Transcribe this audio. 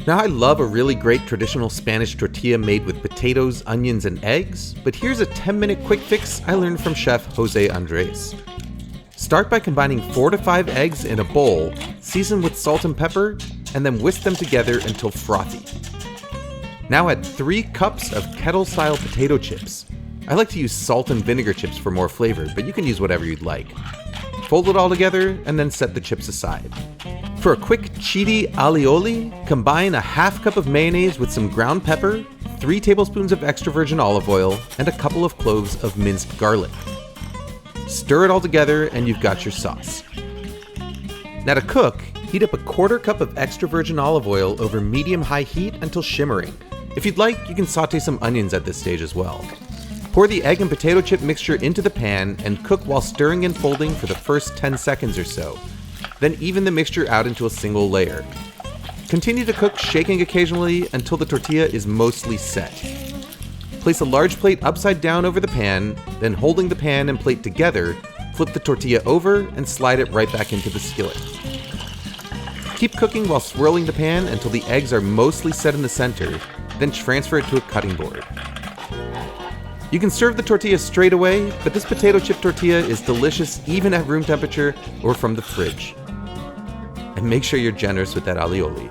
Now I love a really great traditional Spanish tortilla made with potatoes, onions, and eggs, but here's a 10-minute quick fix I learned from Chef José Andrés. Start by combining 4 to 5 eggs in a bowl, season with salt and pepper, and then whisk them together until frothy. Now add 3 cups of kettle-style potato chips. I like to use salt and vinegar chips for more flavor, but you can use whatever you'd like. Fold it all together and then set the chips aside. For a quick Cheaty Allioli, combine a half cup of mayonnaise with some ground pepper, 3 tablespoons of extra virgin olive oil, and a couple of cloves of minced garlic. Stir it all together and you've got your sauce. Now to cook, heat up a 1/4 cup of extra virgin olive oil over medium-high heat until shimmering. If you'd like, you can saute some onions at this stage as well. Pour the egg and potato chip mixture into the pan and cook while stirring and folding for the first 10 seconds or so. Then even the mixture out into a single layer. Continue to cook, shaking occasionally until the tortilla is mostly set. Place a large plate upside down over the pan, then holding the pan and plate together, flip the tortilla over and slide it right back into the skillet. Keep cooking while swirling the pan until the eggs are mostly set in the center, then transfer it to a cutting board. You can serve the tortilla straight away, but this potato chip tortilla is delicious even at room temperature or from the fridge. And make sure you're generous with that alioli.